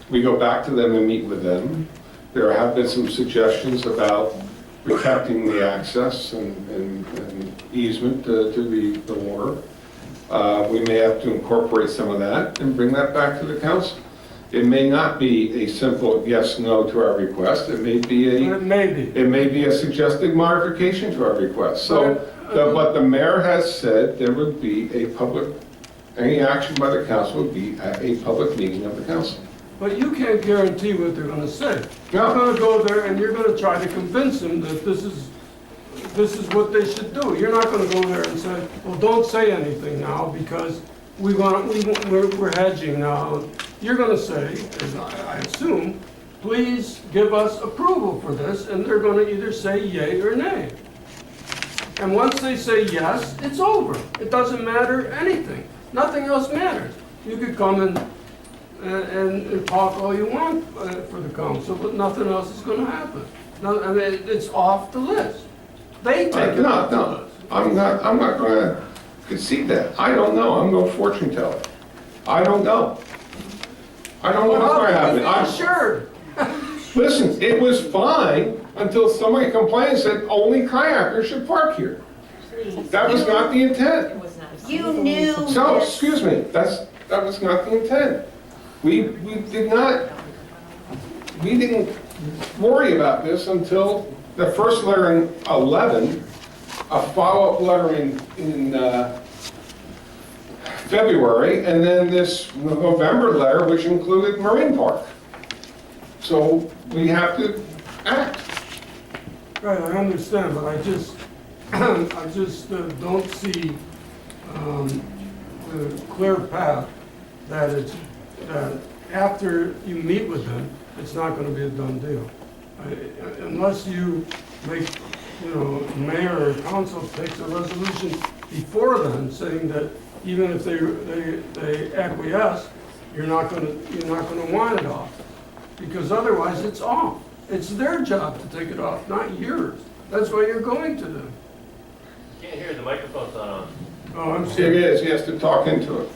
We go back to them and meet with them. There have been some suggestions about protecting the access and easement to the water. We may have to incorporate some of that and bring that back to the council. It may not be a simple yes, no to our request. It may be a suggested modification to our request. So, but the mayor has said there would be any action by the council would be at a public meeting of the council. But you can't guarantee what they're gonna say. No. You're gonna go there and you're gonna try to convince them that this is what they should do. You're not gonna go there and say, well, don't say anything now because we're hedging now. You're gonna say, as I assume, please give us approval for this, and they're gonna either say yay or nay. And once they say yes, it's over. It doesn't matter anything. Nothing else matters. You could come and talk all you want for the council, but nothing else is gonna happen. I mean, it's off the list. They take it off the list. I'm not gonna concede that. I don't know. I'm no fortune teller. I don't know. I don't know what's gonna happen. I'm sure. Listen, it was fine until somebody complained and said only kayakers should park here. That was not the intent. You knew So, this. excuse me, that was not the intent. We didn't worry about this until the first letter in 11, a follow-up letter in February, and then this November letter, which included Marine Park. So we have to act. Right, I understand, but I just don't see the clear path that after you meet with them, it's not gonna be a done deal. Unless you make, mayor or council takes a resolution before then saying that even if they acquiesce, you're not gonna want it off. Because otherwise it's off. It's their job to take it off, not yours. That's why you're going to them. Can't hear, the microphone's not on. Oh, I'm It serious. is, he has to talk into it.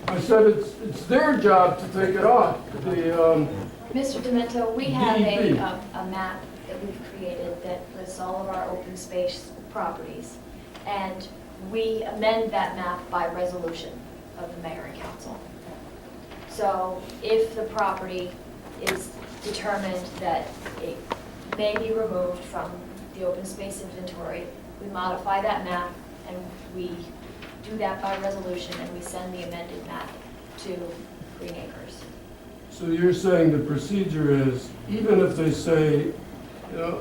I said it's their job to take it off. Mr. Demento, we have DEP. a map that we've created that lists all of our open space properties. And we amend that map by resolution of the mayor and council. So if the property is determined that it may be removed from the open space inventory, we modify that map and we do that by resolution and we send the amended map to Green Acres. So you're saying the procedure is, even if they say,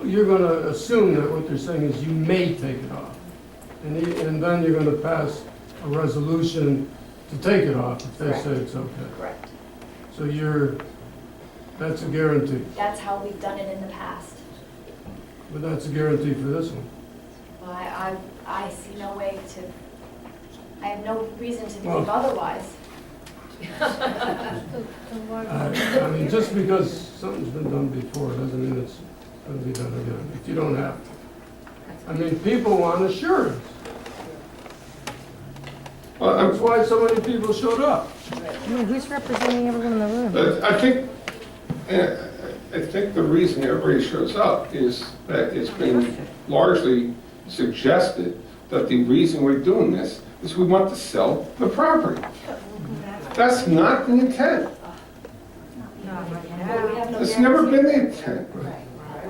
you're gonna assume that what they're saying is you may take it off. And then you're gonna pass a resolution to take it off if they Correct. say it's okay. Correct. So that's a guarantee, That's how we've done it in the past. but that's a guarantee for this one. Well, I see no way to, I have no reason to Well- believe otherwise. I mean, just because something's been done before doesn't mean it's gonna be done again, if you don't have to. I mean, people want assurance. Well, That's why so many people showed up. Who's representing everyone in the room? I think the reason everybody shows up is that it's been largely suggested that the reason we're doing this is we want to sell the property. That's not the intent. We have no It's never guarantee. been the intent.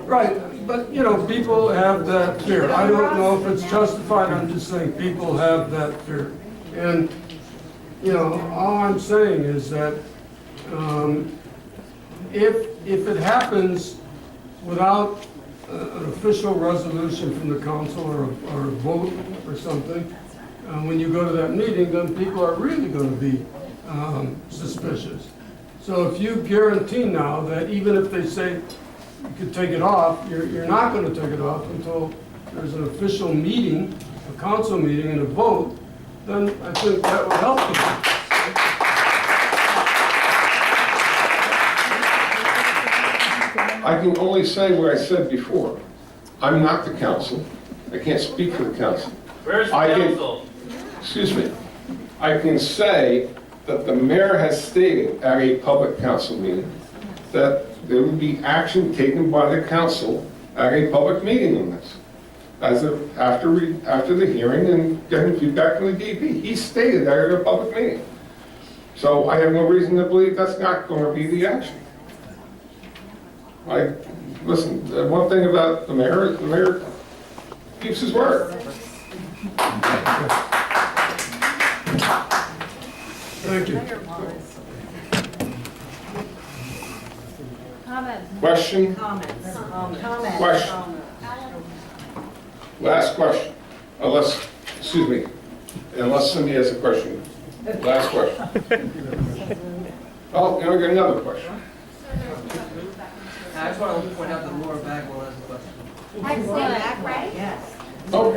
Right, but, people have that fear. I don't know if it's justified, I'm just saying people have that fear. And, all I'm saying is that if it happens without an official resolution from the council or a vote or something, when you go to that meeting, then people are really going to be suspicious. So if you guarantee now that even if they say you could take it off, you're not going to take it off until there's an official meeting, a council meeting and a vote, then I think that would help you. I can only say what I said before. I'm not the council. I can't speak for the council. Where's the I can- council? Excuse me. I can say that the mayor has stated at a public council meeting that there would be action taken by the council at a public meeting on this. After the hearing and getting feedback from the DEP. He stated that at a public meeting. So I have no reason to believe that's not going to be the action. Listen, the one thing about the mayor is the mayor keeps his word. Thank you. Question? Comments. Question? Last question. Unless somebody has a question. Last question. Oh, now we got another question. I just want to point out that Laura Bagwell has a question. Back, right? Yes. Oh,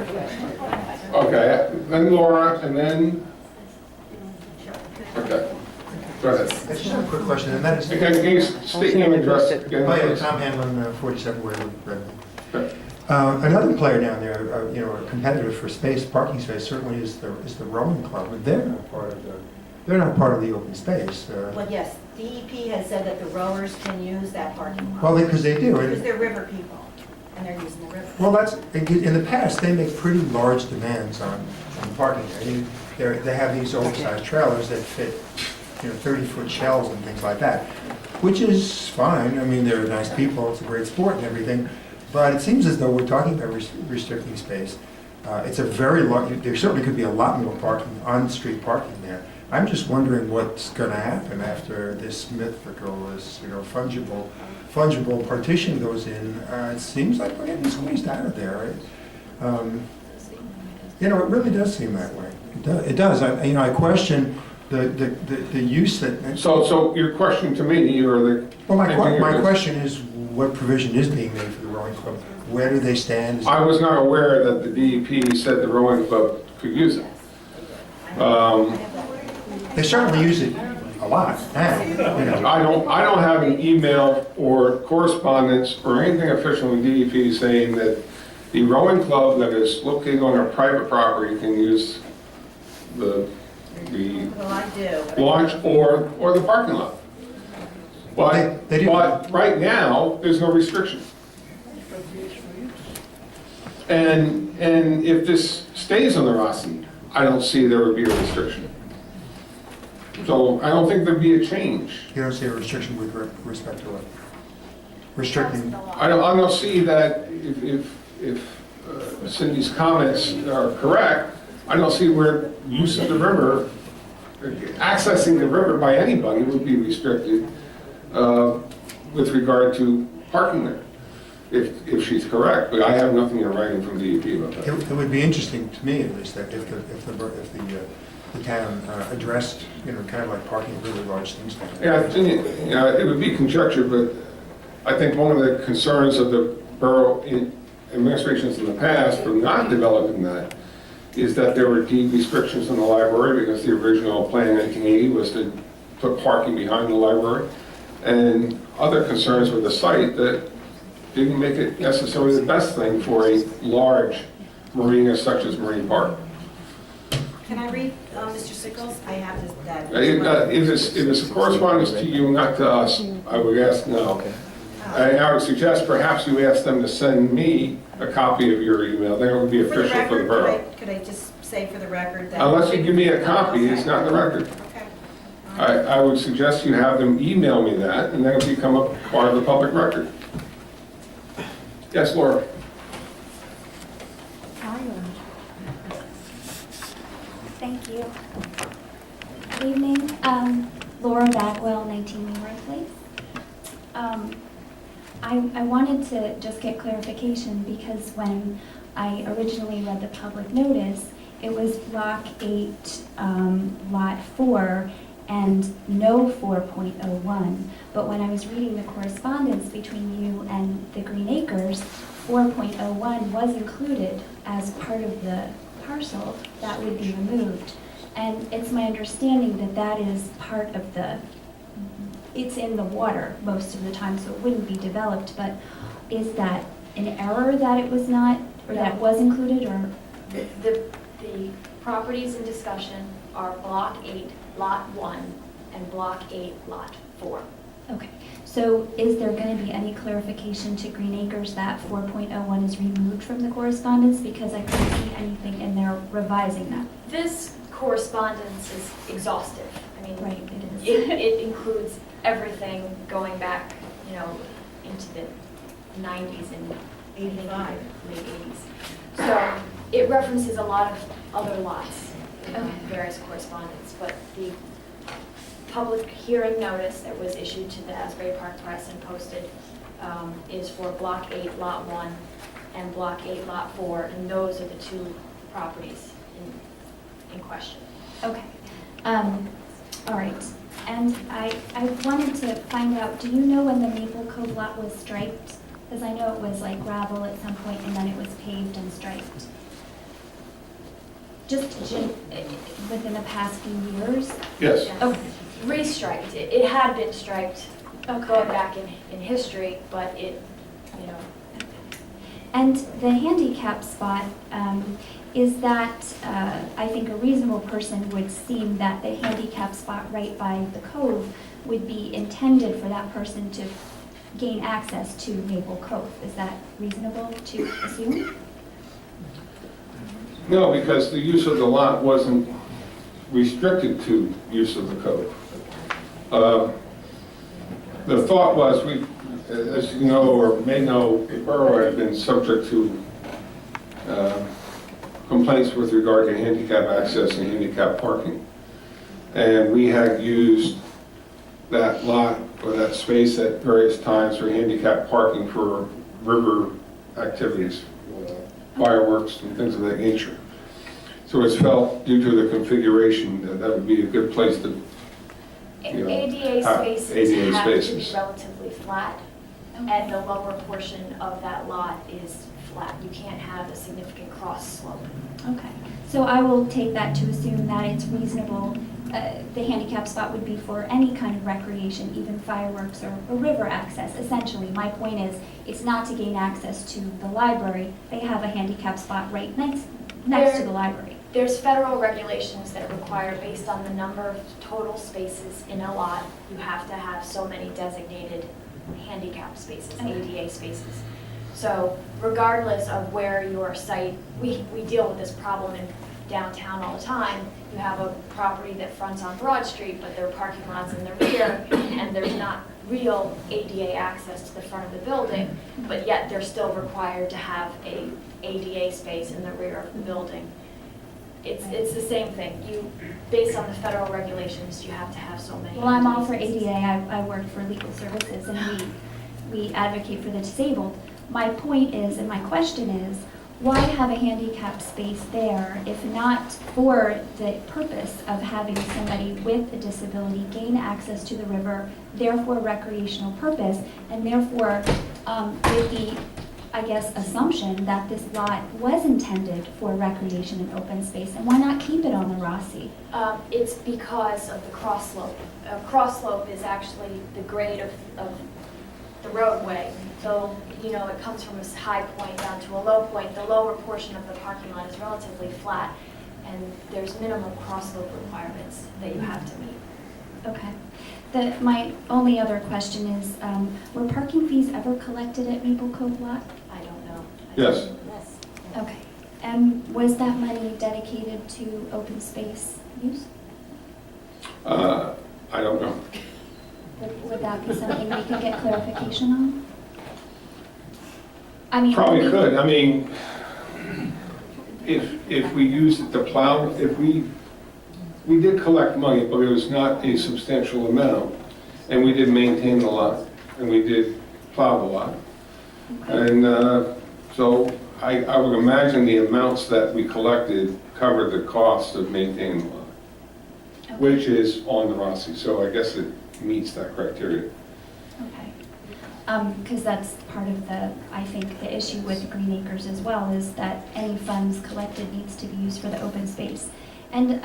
okay, then Laura, and then, okay, go ahead. I just have a quick question, and that is, Can you state your address again? oh yeah, Tom Hanlon, 47 Waverly, Redmond. Okay. Another player down there, a competitor for parking space, certainly is the rowing club, but they're not part of the open space. Well, yes, DEP has said that the rowers can use that parking lot. Well, because they do. Because they're river people, and they're using the river. Well, in the past, they make pretty large demands on parking. I mean, they have these oversized trailers that fit, 30-foot shells and things like that, which is fine. I mean, they're nice people, it's a great sport and everything, but it seems as though we're talking about restricting space. It's a very large, there certainly could be a lot more parking, on-street parking there. I'm just wondering what's going to happen after this mythical, this fungible partition goes in. It seems like we're getting squeezed out of there. It really does seem that way. It does. I question the use that. So your question to me, or the. Well, my question is, what provision is being made for the rowing club? Where do they stand? I was not aware that the DEP said the rowing club could use it. They certainly use it a lot now. I don't have an email or correspondence or anything official in DEP saying that the rowing club that is located on our private property can use the Well, I do. launch or the parking lot. But, They do. but right now, there's no restriction. And if this stays on the Rossi, I don't see there would be a restriction. So I don't think there'd be a change. You don't see a restriction with respect to what? Restricting. I don't see that if Cindy's comments are correct, I don't see where use of the river, accessing the river by anybody would be restricted with regard to parking there, if she's correct. But I have nothing in writing from DEP about that. It would be interesting to me, at least, that if the town addressed, kind of like parking really large things like that. Yeah, it would be conjecture, but I think one of the concerns of the borough administrations in the past for not developing that is that there were deep restrictions on the library because the original plan in 1980 was to put parking behind the library, and other concerns with the site that didn't make it necessarily the best thing for a large marina such as Marine Park. Can I read Mr. Sickles? I have this. If it's a correspondence to you, not to us, I would ask no. And I would suggest perhaps you ask them to send me a copy of your email, then it would be official for the borough. Could I just say for the record that... Unless you give me a copy, it's not in the record. Okay. I would suggest you have them email me that, and then it'll become a part of the public record. Yes, Laura? Thank you. Good evening. Laura Bagwell, 19 Leroy Place. I wanted to just get clarification because when I originally read the public notice, it was Block 8, Lot 4, and no 4.01. But when I was reading the correspondence between you and the Green Acres, 4.01 was included as part of the parcel that would be removed. And it's my understanding that that is part of it's in the water most of the time, so it wouldn't be developed, but is that an error that it was not, or that was included, or? The properties in discussion are Block 8, Lot 1 and Block 8, Lot 4. Okay, so is there going to be any clarification to Green Acres that 4.01 is removed from the correspondence? Because I couldn't see anything in there revising that. This correspondence is exhaustive. I mean, Right, it is. it includes everything going back, into the 90s and 85. late 80s. So it references a lot of other lots in Okay. various correspondence, but the public hearing notice that was issued to the Asbury Park Press and posted is for Block 8, Lot 1, and Block 8, Lot 4, and those are the two properties in question. Okay, all right. And I wanted to find out, do you know when the Maple Cove lot was striped? Because I know it was like gravel at some point and then it was paved and striped. Just within the past few years? Yes. Okay. Restriped, it had been striped going Okay. back in history, but it, And the handicap spot, is that, I think a reasonable person would seem that the handicap spot right by the Cove would be intended for that person to gain access to Maple Cove. Is that reasonable to assume? No, because the use of the lot wasn't restricted to use of the code. The thought was, as you know or may know, the borough had been subject to complaints with regard to handicap access and handicap parking. And we had used that lot or that space at various times for handicap parking for river activities, fireworks and things of that nature. So it's felt, due to the configuration, that that would be a good place to, ADA have spaces ADA have to be spaces. relatively flat, and the lower portion of that lot is flat. You can't have a significant cross slope. Okay, so I will take that to assume that it's reasonable. The handicap spot would be for any kind of recreation, even fireworks or river access. Essentially, my point is, it's not to gain access to the library. They have a handicap spot right next to the library. There's federal regulations that require, based on the number of total spaces in a lot, you have to have so many designated handicap spaces, ADA spaces. So regardless of where your site, we deal with this problem in downtown all the time. You have a property that fronts on Broad Street, but there are parking lots in the rear, and there's not real ADA access to the front of the building, but yet they're still required to have a ADA space in the rear of the building. It's the same thing. Based on the federal regulations, you have to have so many. Well, I'm all for spaces. ADA. I work for legal services, and we advocate for the disabled. My point is, and my question is, why have a handicap space there if not for the purpose of having somebody with a disability gain access to the river, therefore recreational purpose, and therefore with the, I guess, assumption that this lot was intended for recreation and open space, and why not keep it on the Rossi? It's because of the cross slope. A cross slope is actually the grade of the roadway. So, it comes from a high point down to a low point. The lower portion of the parking lot is relatively flat, and there's minimum cross slope requirements that you have to meet. Okay. My only other question is, were parking fees ever collected at Maple Cove lot? I don't know. Yes. Yes. Okay. And was that money dedicated to open space use? I don't know. Would that be something we could get clarification on? I mean, Probably could. I mean, if we used it to plow, if we did collect money, but it was not a substantial amount, and we did maintain the lot, and we did plow the lot. And so I would imagine the amounts that we collected covered the cost of maintaining the lot, which is on the Rossi, so I guess it meets that criteria. Okay. Because that's part of I think the issue with Green Acres as well, is that any funds collected needs to be used for the open space. And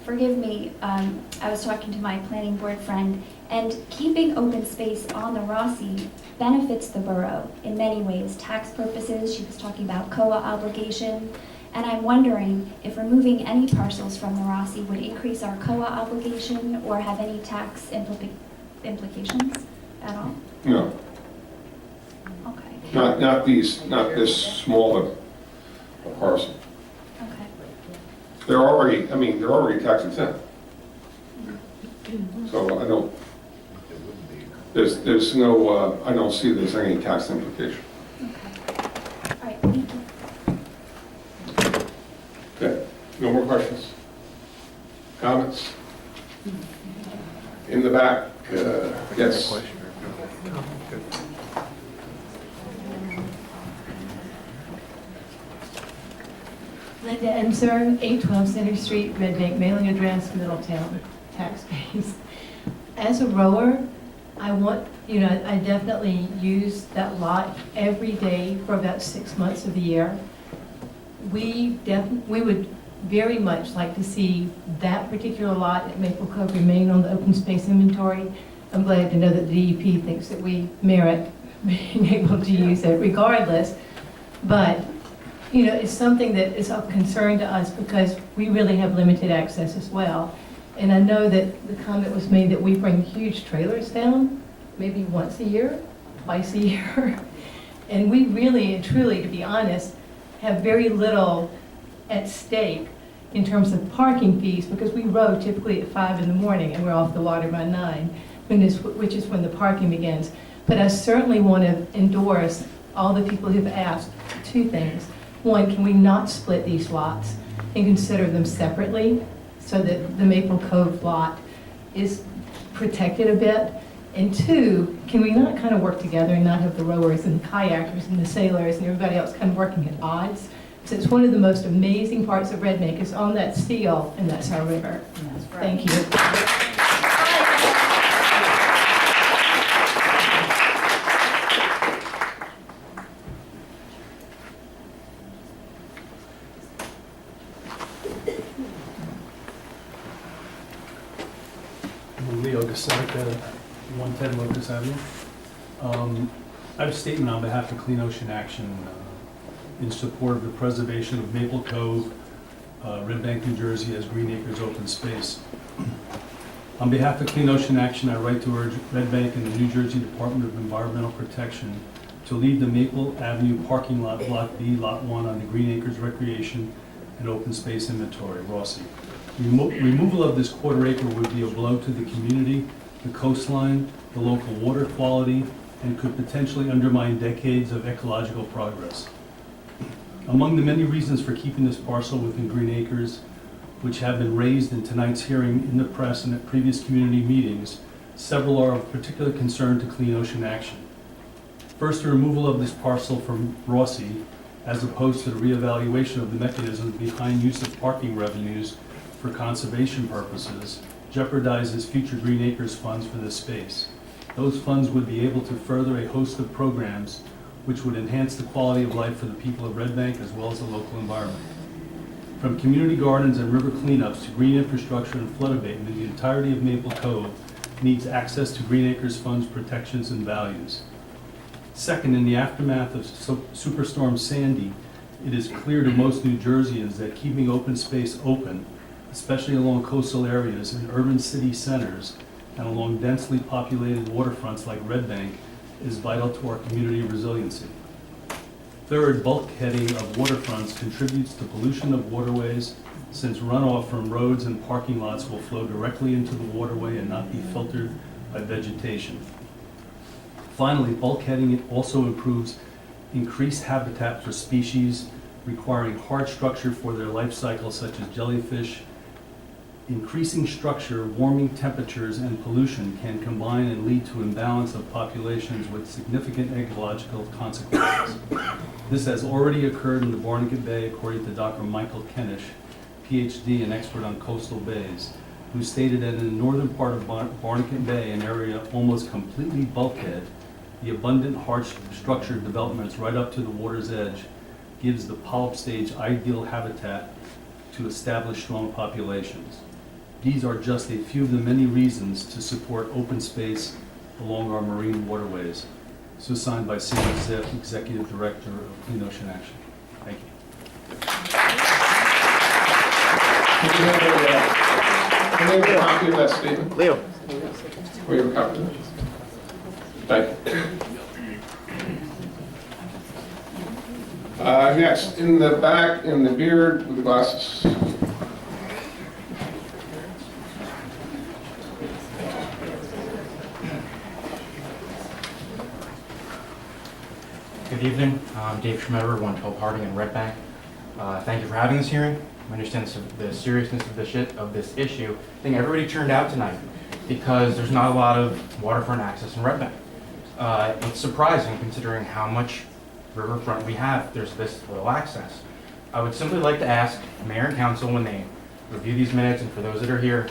forgive me, I was talking to my planning board friend, and keeping open space on the Rossi benefits the borough in many ways. Tax purposes, she was talking about COA obligation, And I'm wondering if removing any parcels from the Rossi would increase our COA obligation or have any tax implications at all? No, Okay, not this smaller parcel. okay. They're already tax exempt. So I don't, there's no, I don't see there's any tax implication. Okay. All right, thank you. Okay, no more questions? Comments? In the back, yes. Linda Enser, 812 Center Street, Red Bank, mailing address, Middletown, tax base. As a rower, I definitely use that lot every day for about 6 months of the year. We would very much like to see that particular lot at Maple Cove remain on the open space inventory. I'm glad to know that the DEP thinks that we merit being able to use it regardless. But it's something that is of concern to us because we really have limited access as well. And I know that the comment was made that we bring huge trailers down, maybe once a year, twice a year. And we really and truly, to be honest, have very little at stake in terms of parking fees because we row typically at 5 in the morning and we're off the water by 9, which is when the parking begins. But I certainly want to endorse all the people who've asked 2 things. One, can we not split these lots and consider them separately so that the Maple Cove lot is protected a bit? And 2, can we not kind of work together and not have the rowers and the kayakers and the sailors and everybody else kind of working at odds? Since one of the most amazing parts of Red Bank is on that seal, and that's our river. Thank you. Leo Gasenica, 110 Locust Avenue. I have a statement on behalf of Clean Ocean Action in support of the preservation of Maple Cove, Red Bank, New Jersey as Green Acres open space. On behalf of Clean Ocean Action, I write to urge Red Bank and the New Jersey Department of Environmental Protection to leave the Maple Avenue parking lot, Block B, Lot 1 on the Green Acres Recreation and Open Space Inventory, Rossi. Removal of this quarter-acre would be a blow to the community, the coastline, the local water quality, and could potentially undermine decades of ecological progress. Among the many reasons for keeping this parcel within Green Acres, which have been raised in tonight's hearing in the press and at previous community meetings, several are of particular concern to Clean Ocean Action. First, the removal of this parcel from Rossi, as opposed to the reevaluation of the mechanisms behind use of parking revenues for conservation purposes, jeopardizes future Green Acres funds for this space. Those funds would be able to further a host of programs which would enhance the quality of life for the people of Red Bank as well as the local environment. From community gardens and river cleanups to green infrastructure and flood abatement, the entirety of Maple Cove needs access to Green Acres funds, protections, and values. Second, in the aftermath of Superstorm Sandy, it is clear to most New Jerseyans that keeping open space open, especially along coastal areas and urban city centers and along densely populated waterfronts like Red Bank, is vital to our community resiliency. Third, bulkheading of waterfronts contributes to pollution of waterways since runoff from roads and parking lots will flow directly into the waterway and not be filtered by vegetation. Finally, bulkheading also improves increased habitat for species requiring hard structure for their life cycle, such as jellyfish. Increasing structure, warming temperatures, and pollution can combine and lead to imbalance of populations with significant ecological consequences. This has already occurred in the Barnegat Bay, according to Dr. Michael Kenish, PhD and expert on coastal bays, who stated that in the northern part of Barnegat Bay, an area almost completely bulkhead, the abundant hard structured developments right up to the water's edge gives the polyp stage ideal habitat to establish strong populations. These are just a few of the many reasons to support open space along our marine waterways. So signed by Sam Ziff, Executive Director of Clean Ocean Action. Thank you. Can you have a copy of that statement? Leo. We have a copy of it. Thank you. Next, in the back, in the beard with the glasses. Good evening. I'm Dave Schmetter, 112 Harding in Red Bank. Thank you for having this hearing. I understand the seriousness of this issue. I think everybody turned out tonight because there's not a lot of waterfront access in Red Bank. It's surprising considering how much riverfront we have. There's this little access. I would simply like to ask Mayor and Council, when they review these minutes, and for those that are here,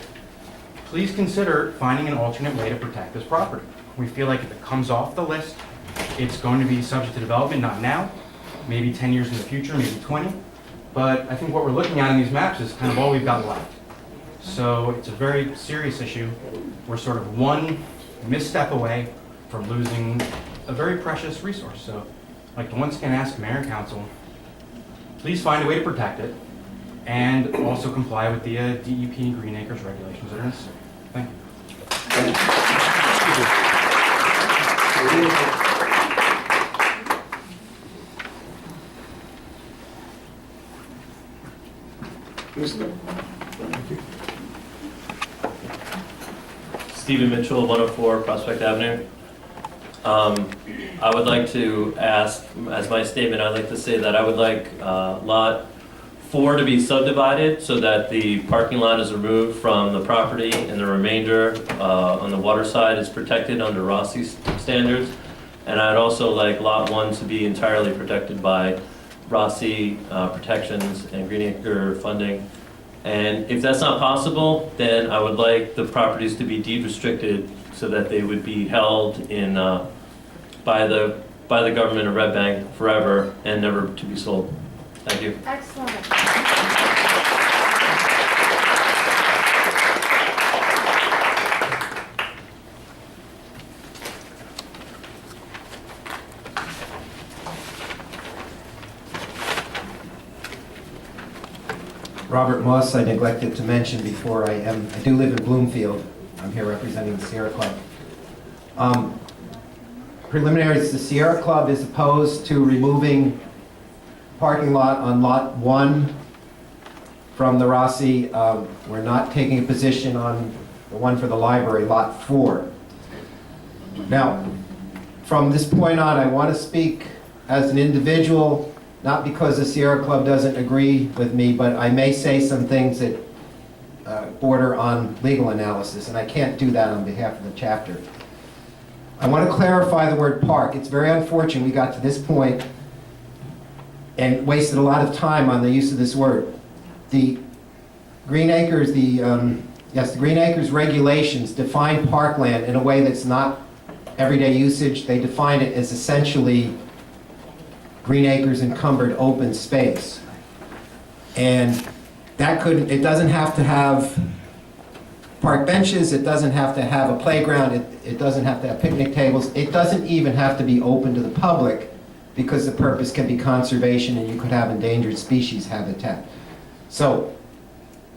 please consider finding an alternate way to protect this property. We feel like if it comes off the list, it's going to be subject to development, not now, maybe 10 years in the future, maybe 20. But I think what we're looking at in these maps is kind of all we've got left. So it's a very serious issue. We're sort of one misstep away from losing a very precious resource. So I'd like to once again ask Mayor and Council, please find a way to protect it and also comply with the DEP and Green Acres regulations that are necessary. Thank you. Stephen Mitchell, 104 Prospect Avenue. I would like to ask, as my statement, I'd like to say that I would like lot 4 to be subdivided so that the parking lot is removed from the property and the remainder on the water side is protected under Rossi standards. And I'd also like lot 1 to be entirely protected by Rossi protections and Green Acre funding. And if that's not possible, then I would like the properties to be deed restricted so that they would be held in by the government of Red Bank forever and never to be sold. Thank you. Excellent. Robert Moss, I neglected to mention before, I do live in Bloomfield. I'm here representing the Sierra Club. Preliminaries, the Sierra Club is opposed to removing parking lot on lot 1 from the Rossi. We're not taking a position on the one for the library, lot 4. Now, from this point on, I want to speak as an individual, not because the Sierra Club doesn't agree with me, but I may say some things that border on legal analysis, and I can't do that on behalf of the chapter. I want to clarify the word park. It's very unfortunate we got to this point and wasted a lot of time on the use of this word. The Green Acres, the Green Acres regulations define parkland in a way that's not everyday usage. They define it as essentially Green Acres encumbered open space. And it doesn't have to have park benches, it doesn't have to have a playground, it doesn't have to have picnic tables, it doesn't even have to be open to the public because the purpose can be conservation and you could have endangered species habitat. So,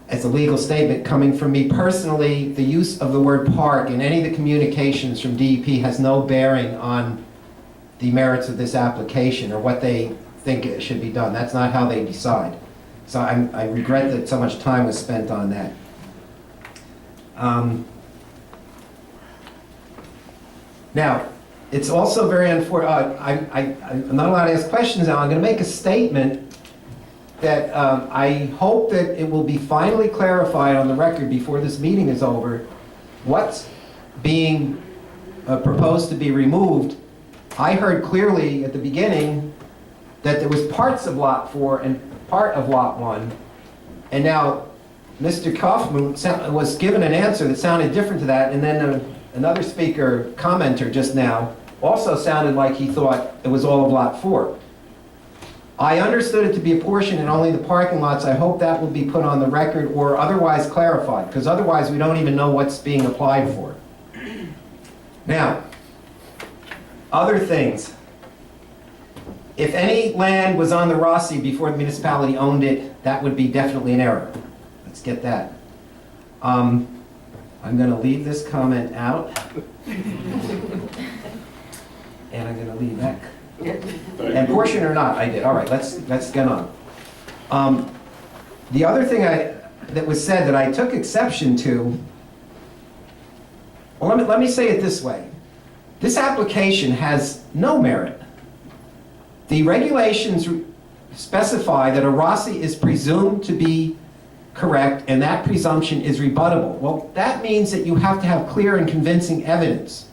as a legal statement coming from me personally, the use of the word park in any of the communications from DEP has no bearing on the merits of this application or what they think it should be done. That's not how they decide. So I regret that so much time was spent on that. Now, it's also very unfortunate, I'm not allowed to ask questions now. I'm going to make a statement that I hope that it will be finally clarified on the record before this meeting is over. What's being proposed to be removed. I heard clearly at the beginning that there was parts of Lot 4 and part of Lot 1, and now Mr. Kaufman was given an answer that sounded different to that, and then another speaker, commenter just now, also sounded like he thought it was all of Lot 4. I understood it to be a portion and only the parking lots. I hope that will be put on the record or otherwise clarified, because otherwise we don't even know what's being applied for. Now, other things. If any land was on the Rossi before the municipality owned it, that would be definitely an error. Let's get that. I'm going to leave this comment out. And I'm going to leave that. And portion or not, I did. All right, let's get on. The other thing that was said that I took exception to, well, let me say it this way. This application has no merit. The regulations specify that a ROSI is presumed to be correct, and that presumption is rebuttable. Well, that means that you have to have clear and convincing evidence.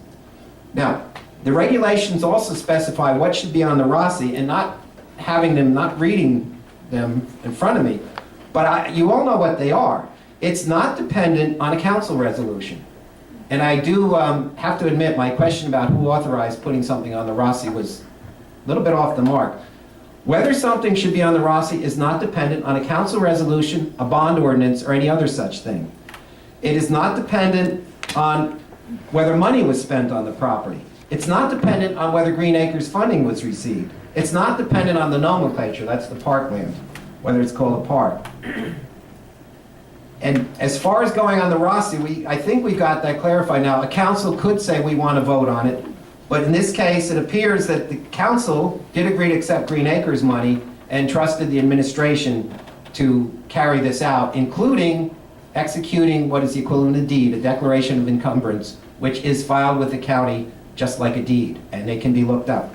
Now, the regulations also specify what should be on the ROSI, and not reading them in front of me, but you all know what they are. It's not dependent on a council resolution. And I do have to admit, my question about who authorized putting something on the ROSI was a little bit off the mark. Whether something should be on the ROSI is not dependent on a council resolution, a bond ordinance, or any other such thing. It is not dependent on whether money was spent on the property. It's not dependent on whether Green Acres funding was received. It's not dependent on the nomenclature, that's the parkland, whether it's called a park. And as far as going on the ROSI, I think we got that clarified now. A council could say we want to vote on it, but in this case, it appears that the council did agree to accept Green Acres money and trusted the administration to carry this out, including executing what is the equivalent of a deed, a declaration of encumbrance, which is filed with the county just like a deed, and they can be looked up.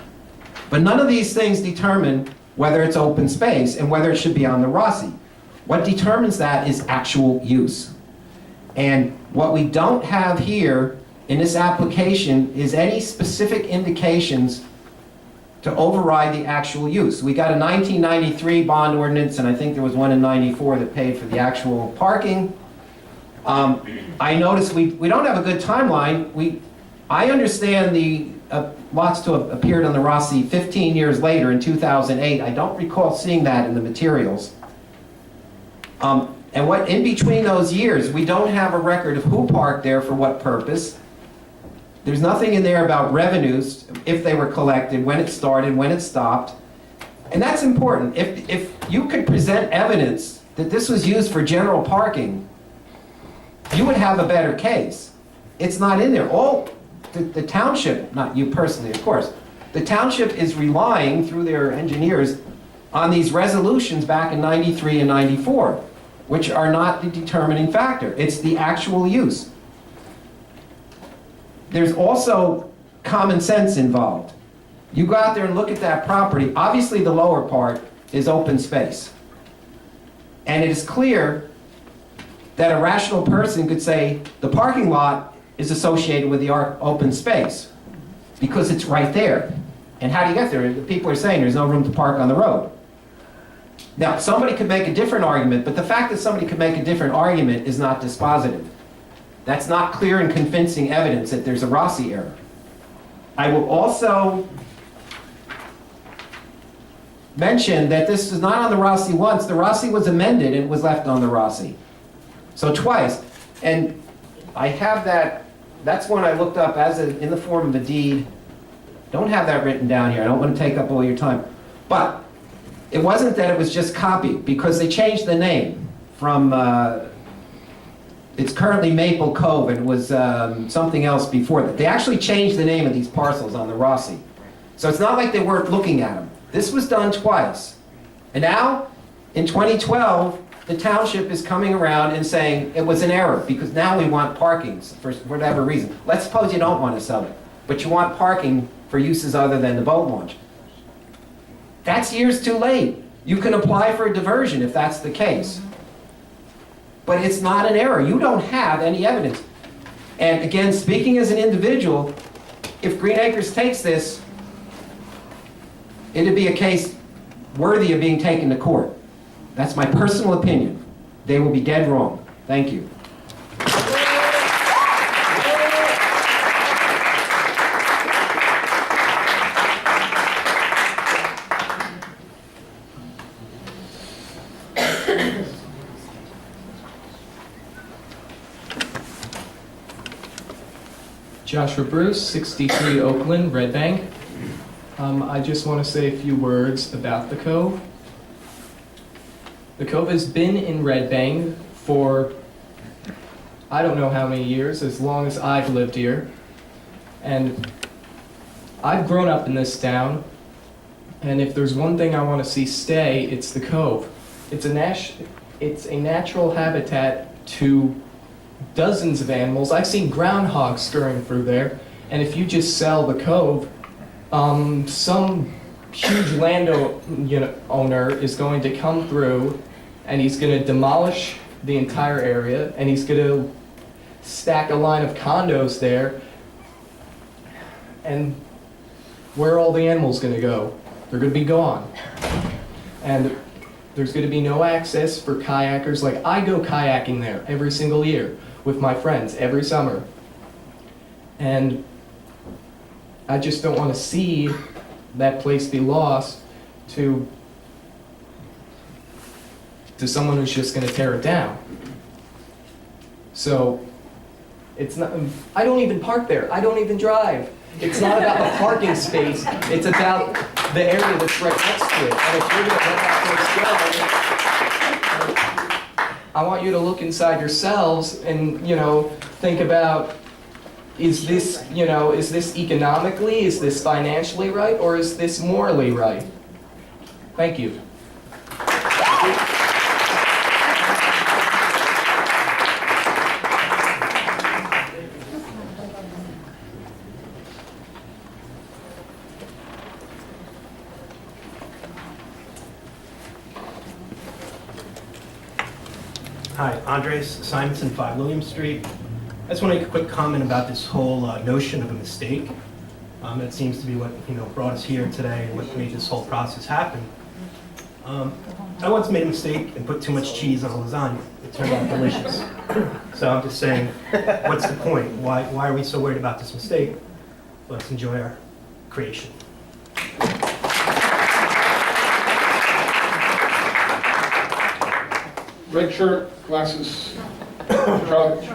But none of these things determine whether it's open space and whether it should be on the ROSI. What determines that is actual use. And what we don't have here in this application is any specific indications to override the actual use. We got a 1993 bond ordinance, and I think there was one in 94 that paid for the actual parking. I noticed we don't have a good timeline. I understand the lots to have appeared on the ROSI 15 years later in 2008. I don't recall seeing that in the materials. And what in between those years, we don't have a record of who parked there for what purpose. There's nothing in there about revenues, if they were collected, when it started, when it stopped. And that's important. If you could present evidence that this was used for general parking, you would have a better case. It's not in there. The township, not you personally, of course, the township is relying through their engineers on these resolutions back in 93 and 94, which are not the determining factor. It's the actual use. There's also common sense involved. You go out there and look at that property. Obviously, the lower part is open space. And it is clear that a rational person could say the parking lot is associated with the open space because it's right there. And how do you get there? The people are saying there's no room to park on the road. Now, somebody could make a different argument, but the fact that somebody could make a different argument is not dispositive. That's not clear and convincing evidence that there's a ROSI error. I will also mention that this was not on the ROSI once. The ROSI was amended and it was left on the ROSI. So twice. And I have that's one I looked up in the form of a deed. Don't have that written down here. I don't want to take up all your time. But it wasn't that it was just copied, because they changed the name from, it's currently Maple Cove, and it was something else before that. They actually changed the name of these parcels on the ROSI. So it's not like they weren't looking at them. This was done twice. And now, in 2012, the township is coming around and saying it was an error, because now we want parking for whatever reason. Let's suppose you don't want to sell it, but you want parking for uses other than the boat launch. That's years too late. You can apply for a diversion if that's the case. But it's not an error. You don't have any evidence. And again, speaking as an individual, if Green Acres takes this, it'd be a case worthy of being taken to court. That's my personal opinion. They will be dead wrong. Thank you. Joshua Bruce, 63 Oakland, Red Bank. I just want to say a few words about the Cove. The Cove has been in Red Bank for I don't know how many years, as long as I've lived here. And I've grown up in this town, and if there's one thing I want to see stay, it's the Cove. It's a natural habitat to dozens of animals. I've seen groundhogs scurrying through there, and if you just sell the Cove, some huge landowner is going to come through, and he's going to demolish the entire area, and he's going to stack a line of condos there. And where are all the animals going to go? They're going to be gone. And there's going to be no access for kayakers. Like, I go kayaking there every single year with my friends every summer. And I just don't want to see that place be lost to someone who's just going to tear it down. So it's not, I don't even park there. I don't even drive. It's not about the parking space. It's about the area that's right next to it. And if you're going to let that place go, I want you to look inside yourselves and, think about, is this economically, is this financially right, or is this morally right? Thank you. Hi, Andres Simonson, 5 William Street. I just want to make a quick comment about this whole notion of a mistake. That seems to be what brought us here today and what made this whole process happen. I once made a mistake and put too much cheese on a lasagna. It turned out delicious. So I'm just saying, what's the point? Why are we so worried about this mistake? Let's enjoy our creation. Red shirt, glasses, Charlie.